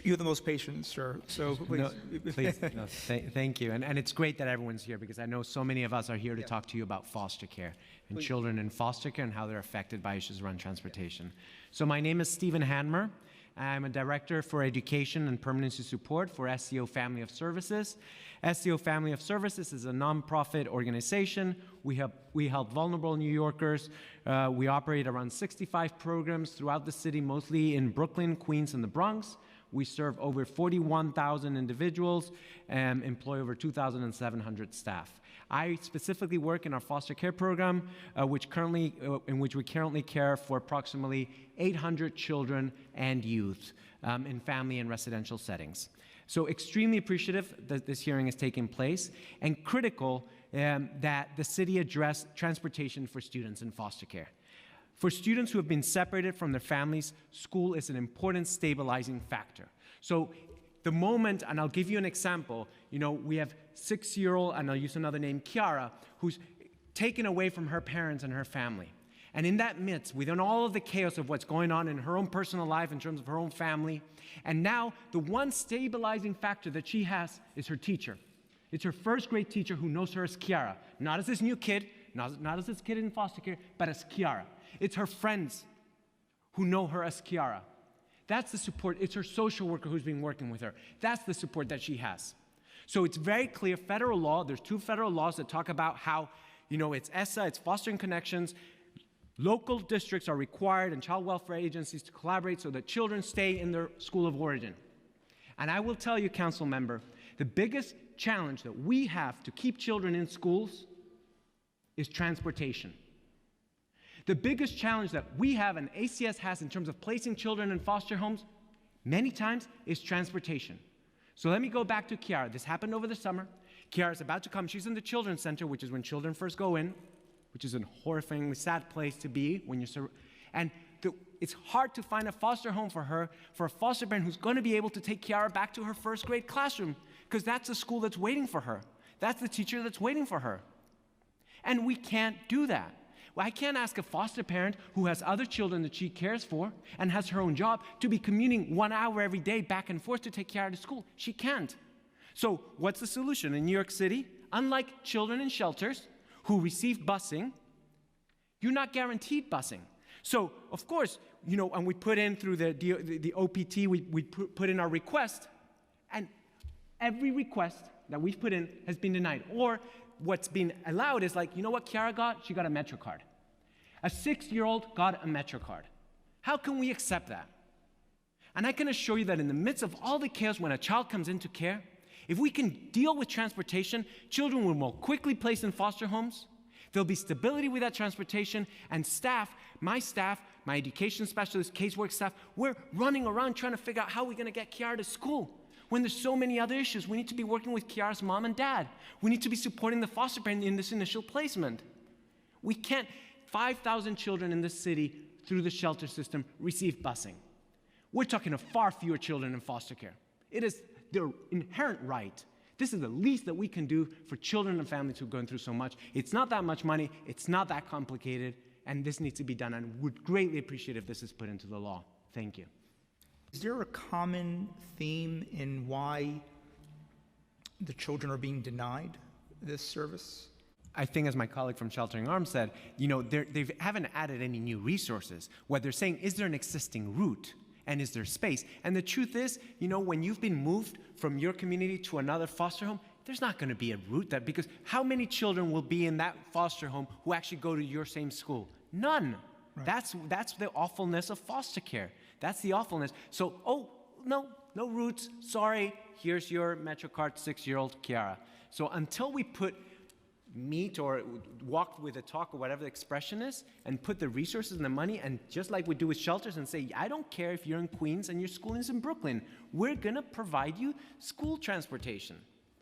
You're the most patient, sir, so please. No, please, no, thank you. And it's great that everyone's here because I know so many of us are here to talk to you about foster care and children in foster care and how they're affected by issues around transportation. So my name is Stephen Hanmer. I'm a Director for Education and Permanency Support for SCO Family of Services. SCO Family of Services is a nonprofit organization. We help vulnerable New Yorkers. We operate around 65 programs throughout the city, mostly in Brooklyn, Queens, and the Bronx. We serve over 41,000 individuals and employ over 2,700 staff. I specifically work in our foster care program, in which we currently care for approximately 800 children and youth in family and residential settings. So extremely appreciative that this hearing is taking place and critical that the city address transportation for students in foster care. For students who have been separated from their families, school is an important stabilizing factor. So the moment, and I'll give you an example, we have 6-year-old, and I'll use another name, Kiara, who's taken away from her parents and her family. And in that midst, within all of the chaos of what's going on in her own personal life in terms of her own family, and now the one stabilizing factor that she has is her teacher. It's her first grade teacher who knows her as Kiara, not as this new kid, not as this kid in foster care, but as Kiara. It's her friends who know her as Kiara. That's the support. It's her social worker who's been working with her. That's the support that she has. So it's very clear, federal law, there's 2 federal laws that talk about how, it's ESSA, it's Fostering Connections. Local districts are required and child welfare agencies to collaborate so that children stay in their school of origin. And I will tell you, council member, the biggest challenge that we have to keep children in schools is transportation. The biggest challenge that we have and ACS has in terms of placing children in foster homes, many times, is transportation. So let me go back to Kiara. This happened over the summer. Kiara's about to come. She's in the children's center, which is when children first go in, which is a horrifyingly sad place to be when you're and it's hard to find a foster home for her, for a foster parent who's going to be able to take Kiara back to her first grade classroom, because that's the school that's waiting for her. That's the teacher that's waiting for her. And we can't do that. Well, I can't ask a foster parent who has other children that she cares for and has her own job to be commuting 1 hour every day back and forth to take Kiara to school. She can't. So what's the solution? In New York City, unlike children in shelters who receive busing, you're not guaranteed busing. So, of course, and we put in through the OPT, we put in our request, and every request that we've put in has been denied. Or what's been allowed is like, what Kiara got? She got a Metro card. A 6-year-old got a Metro card. How can we accept that? And I can assure you that in the midst of all the chaos when a child comes into care, if we can deal with transportation, children will more quickly placed in foster homes. There'll be stability with that transportation, and staff, my education specialist, casework staff, we're running around trying to figure out how we're going to get Kiara to school. When there's so many other issues, we need to be working with Kiara's mom and dad. We need to be supporting the foster parent in this initial placement. We can't, 5,000 children in this city through the shelter system receive busing. We're talking of far fewer children in foster care. It is their inherent right. This is the least that we can do for children and families who are going through so much. It's not that much money, it's not that complicated, and this needs to be done, and would greatly appreciate if this is put into the law. Thank you. Is there a common theme in why the children are being denied this service? I think, as my colleague from Sheltering Arms said, they haven't added any new resources. What they're saying, is there an existing route? And is there space? And the truth is, when you've been moved from your community to another foster home, there's not going to be a route because how many children will be in that foster home who actually go to your same school? None. Right. That's the awfulness of foster care. That's the awfulness. So, no routes. Sorry, here's your Metro card, 6-year-old Kiara. So until we put meet or walk with a talk or whatever the expression is and put the resources and the money, and just like we do with shelters and say, I don't care if you're in Queens and your school is in Brooklyn, we're going to provide you school transportation.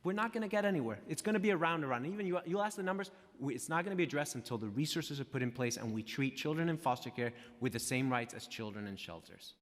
We're not going to get anywhere. It's going to be a round and round. Even you'll ask the numbers, it's not going to be addressed until the resources are put in place and we treat children in foster care with the same rights as children in shelters.